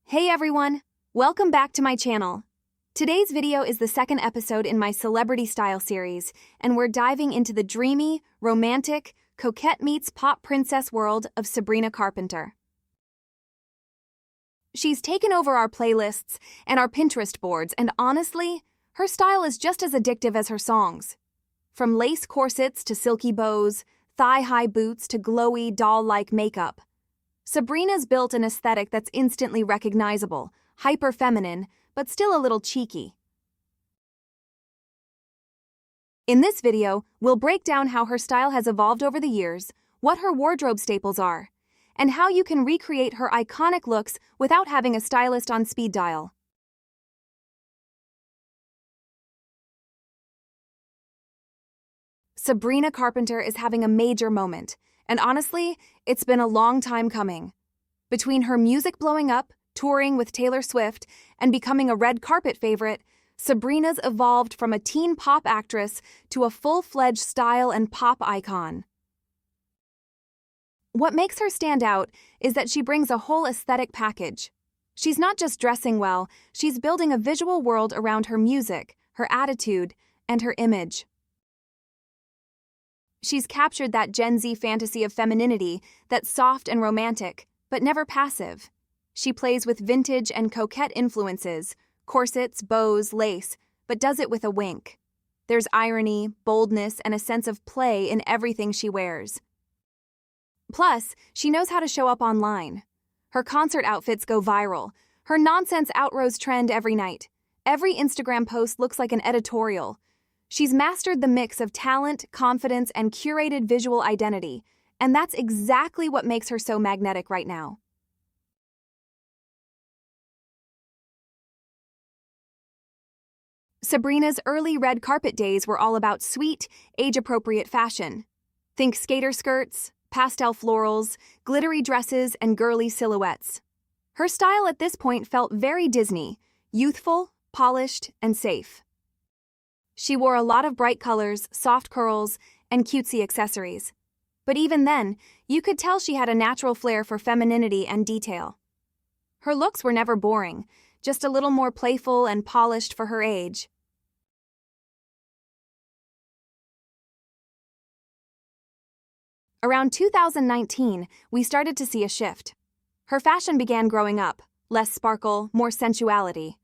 Hey everyone! Welcome back to my channel. Today's video is the second episode in my celebrity style series, and we're diving into the dreamy, romantic, coquette-meets-pop-princess world of Sabrina Carpenter. She's taken over our playlists and our Pinterest boards, and honestly, her style is just as addictive as her songs. From lace corsets to silky bows, thigh-high boots to glowy, doll-like makeup, Sabrina's built an aesthetic that's instantly recognizable, hyper-feminine, but still a little cheeky. In this video, we'll break down how her style has evolved over the years, what her wardrobe staples are, and how you can recreate her iconic looks without having a stylist on speed dial. Sabrina Carpenter is having a major moment, and honestly, it's been a long time coming. Between her music blowing up, touring with Taylor Swift, and becoming a red carpet favorite, Sabrina's evolved from a teen pop actress to a full-fledged style and pop icon. What makes her stand out is that she brings a whole aesthetic package. She's not just dressing well, she's building a visual world around her music, her attitude, and her image. She's captured that Gen Z fantasy of femininity that's soft and romantic, but never passive. She plays with vintage and coquette influences, corsets, bows, lace, but does it with a wink. There's irony, boldness, and a sense of play in everything she wears. Plus, she knows how to show up online. Her concert outfits go viral. Her nonsense outrose trend every night. Every Instagram post looks like an editorial. She's mastered the mix of talent, confidence, and curated visual identity, and that's exactly what makes her so magnetic right now. Sabrina's early red carpet days were all about sweet, age-appropriate fashion. Think skater skirts, pastel florals, glittery dresses, and girly silhouettes. Her style at this point felt very Disney, youthful, polished, and safe. She wore a lot of bright colors, soft curls, and cutesy accessories. But even then, you could tell she had a natural flair for femininity and detail. Her looks were never boring, just a little more playful and polished for her age. Around 2019, we started to see a shift. Her fashion began growing up, less sparkle, more sensuality.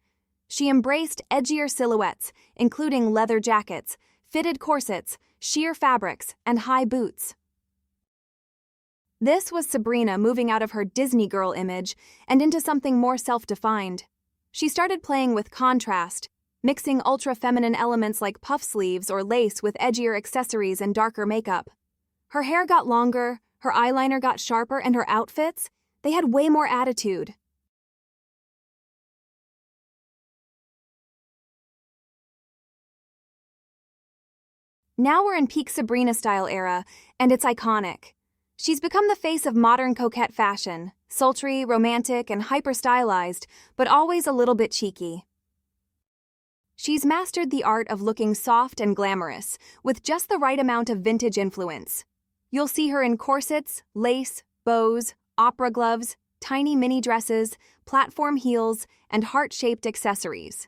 She embraced edgier silhouettes, including leather jackets, fitted corsets, sheer fabrics, and high boots. This was Sabrina moving out of her Disney girl image and into something more self-defined. She started playing with contrast, mixing ultra-feminine elements like puff sleeves or lace with edgier accessories and darker makeup. Her hair got longer, her eyeliner got sharper, and her outfits, they had way more attitude. Now we're in peak Sabrina style era, and it's iconic. She's become the face of modern coquette fashion, sultry, romantic, and hyper-stylized, but always a little bit cheeky. She's mastered the art of looking soft and glamorous, with just the right amount of vintage influence. You'll see her in corsets, lace, bows, opera gloves, tiny mini dresses, platform heels, and heart-shaped accessories.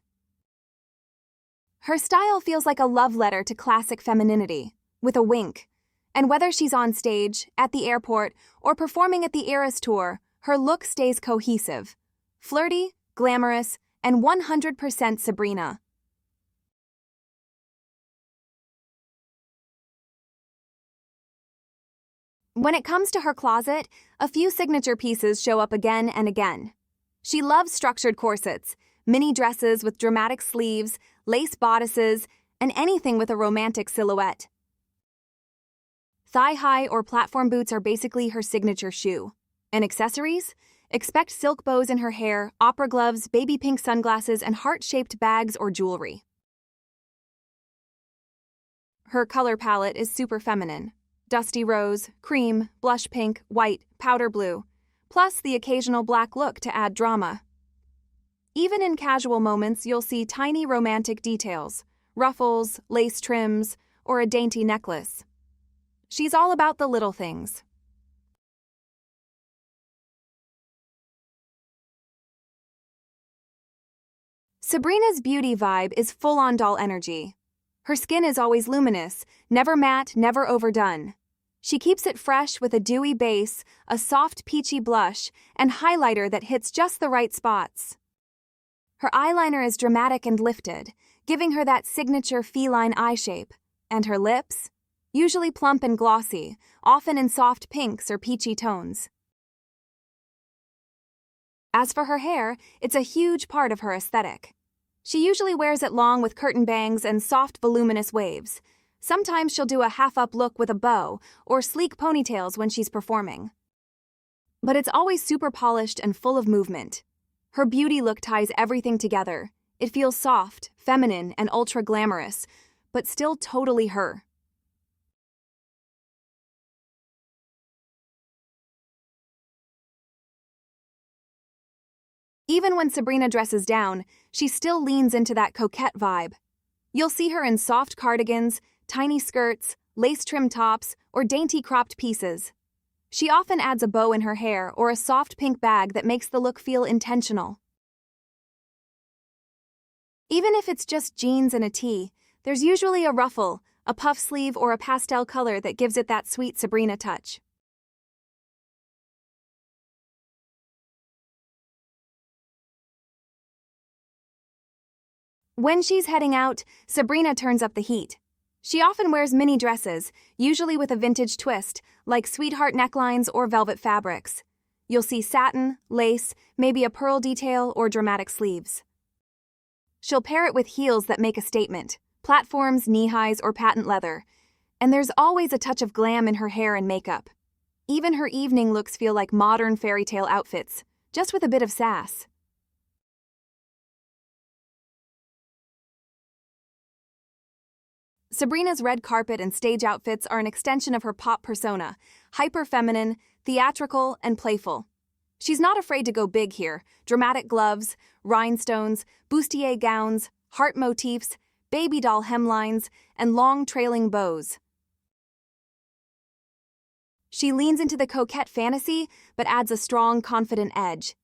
Her style feels like a love letter to classic femininity, with a wink. And whether she's on stage, at the airport, or performing at the Eras Tour, her look stays cohesive. Flirty, glamorous, and 100% Sabrina. When it comes to her closet, a few signature pieces show up again and again. She loves structured corsets, mini dresses with dramatic sleeves, lace bodices, and anything with a romantic silhouette. Thigh-high or platform boots are basically her signature shoe. And accessories? Expect silk bows in her hair, opera gloves, baby pink sunglasses, and heart-shaped bags or jewelry. Her color palette is super feminine. Dusty rose, cream, blush pink, white, powder blue, plus the occasional black look to add drama. Even in casual moments, you'll see tiny romantic details, ruffles, lace trims, or a dainty necklace. She's all about the little things. Sabrina's beauty vibe is full-on doll energy. Her skin is always luminous, never matte, never overdone. She keeps it fresh with a dewy base, a soft peachy blush, and highlighter that hits just the right spots. Her eyeliner is dramatic and lifted, giving her that signature feline eye shape. And her lips? Usually plump and glossy, often in soft pinks or peachy tones. As for her hair, it's a huge part of her aesthetic. She usually wears it long with curtain bangs and soft voluminous waves. Sometimes she'll do a half-up look with a bow or sleek ponytails when she's performing. But it's always super polished and full of movement. Her beauty look ties everything together. It feels soft, feminine, and ultra-glamorous, but still totally her. Even when Sabrina dresses down, she still leans into that coquette vibe. You'll see her in soft cardigans, tiny skirts, lace-trimmed tops, or dainty cropped pieces. She often adds a bow in her hair or a soft pink bag that makes the look feel intentional. Even if it's just jeans and a tee, there's usually a ruffle, a puff sleeve, or a pastel color that gives it that sweet Sabrina touch. When she's heading out, Sabrina turns up the heat. She often wears mini dresses, usually with a vintage twist, like sweetheart necklines or velvet fabrics. You'll see satin, lace, maybe a pearl detail, or dramatic sleeves. She'll pair it with heels that make a statement, platforms, knee-highs, or patent leather. And there's always a touch of glam in her hair and makeup. Even her evening looks feel like modern fairy tale outfits, just with a bit of sass. Sabrina's red carpet and stage outfits are an extension of her pop persona, hyper-feminine, theatrical, and playful. She's not afraid to go big here: dramatic gloves, rhinestones, bustier gowns, heart motifs, baby doll hemlines, and long trailing bows. She leans into the coquette fantasy, but adds a strong, confident edge.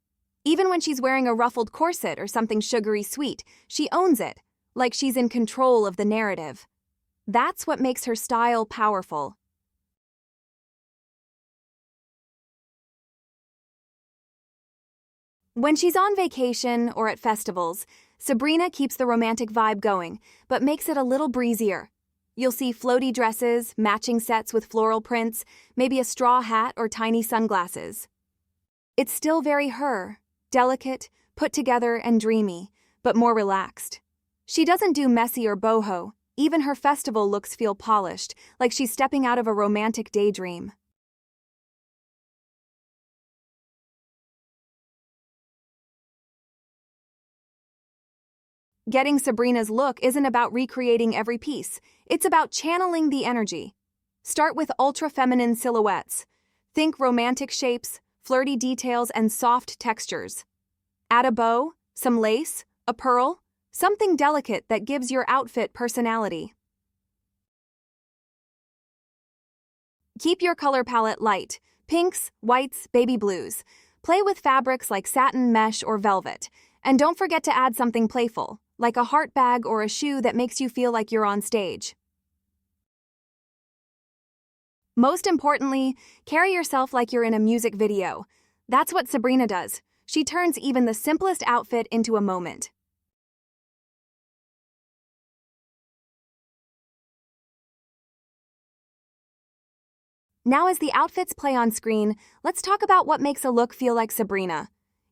Even when she's wearing a ruffled corset or something sugary sweet, she owns it, like she's in control of the narrative. That's what makes her style powerful. When she's on vacation or at festivals, Sabrina keeps the romantic vibe going, but makes it a little breezier. You'll see floaty dresses, matching sets with floral prints, maybe a straw hat or tiny sunglasses. It's still very her, delicate, put together, and dreamy, but more relaxed. She doesn't do messy or boho. Even her festival looks feel polished, like she's stepping out of a romantic daydream. Getting Sabrina's look isn't about recreating every piece, it's about channeling the energy. Start with ultra-feminine silhouettes. Think romantic shapes, flirty details, and soft textures. Add a bow, some lace, a pearl, something delicate that gives your outfit personality. Keep your color palette light: pinks, whites, baby blues. Play with fabrics like satin, mesh, or velvet. And don't forget to add something playful, like a heart bag or a shoe that makes you feel like you're on stage. Most importantly, carry yourself like you're in a music video. That's what Sabrina does. She turns even the simplest outfit into a moment. Now, as the outfits play on screen, let's talk about what makes a look feel like Sabrina,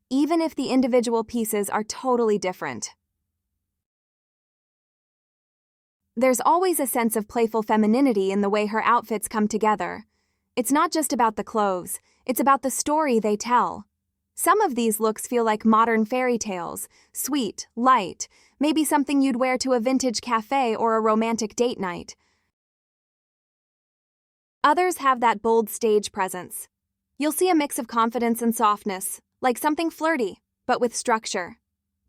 even if the individual pieces are totally different. There's always a sense of playful femininity in the way her outfits come together. It's not just about the clothes, it's about the story they tell. Some of these looks feel like modern fairy tales, sweet, light, maybe something you'd wear to a vintage cafe or a romantic date night. Others have that bold stage presence. You'll see a mix of confidence and softness, like something flirty, but with structure.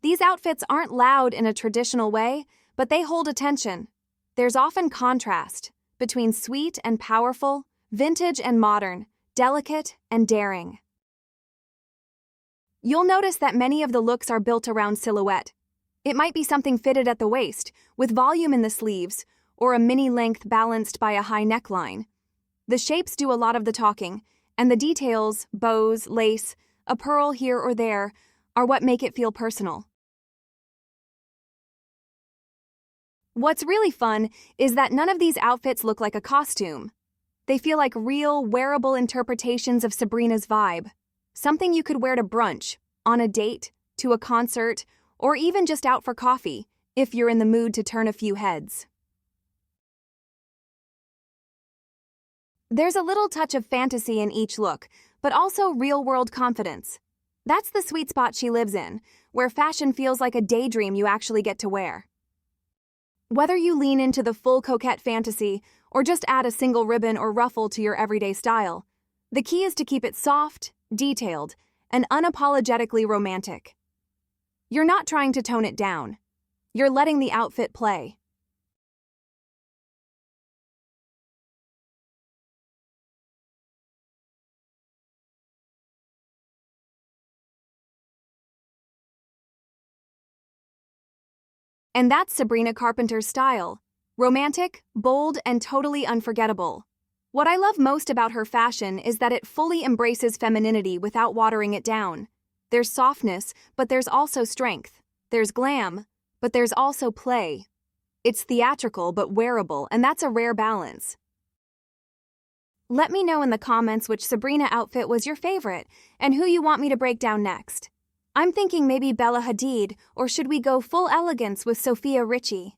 These outfits aren't loud in a traditional way, but they hold attention. There's often contrast between sweet and powerful, vintage and modern, delicate and daring. You'll notice that many of the looks are built around silhouette. It might be something fitted at the waist, with volume in the sleeves, or a mini length balanced by a high neckline. The shapes do a lot of the talking, and the details, bows, lace, a pearl here or there, are what make it feel personal. What's really fun is that none of these outfits look like a costume. They feel like real, wearable interpretations of Sabrina's vibe. Something you could wear to brunch, on a date, to a concert, or even just out for coffee, if you're in the mood to turn a few heads. There's a little touch of fantasy in each look, but also real-world confidence. That's the sweet spot she lives in, where fashion feels like a daydream you actually get to wear. Whether you lean into the full coquette fantasy or just add a single ribbon or ruffle to your everyday style, the key is to keep it soft, detailed, and unapologetically romantic. You're not trying to tone it down. You're letting the outfit play. And that's Sabrina Carpenter's style. Romantic, bold, and totally unforgettable. What I love most about her fashion is that it fully embraces femininity without watering it down. There's softness, but there's also strength. There's glam, but there's also play. It's theatrical but wearable, and that's a rare balance. Let me know in the comments which Sabrina outfit was your favorite and who you want me to break down next. I'm thinking maybe Bella Hadid, or should we go full elegance with Sophia Richie?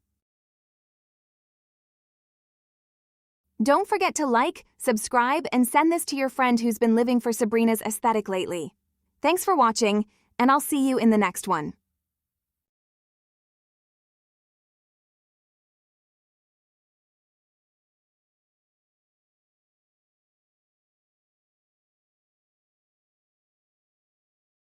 Don't forget to like, subscribe, and send this to your friend who's been living for Sabrina's aesthetic lately. Thanks for watching, and I'll see you in the next one.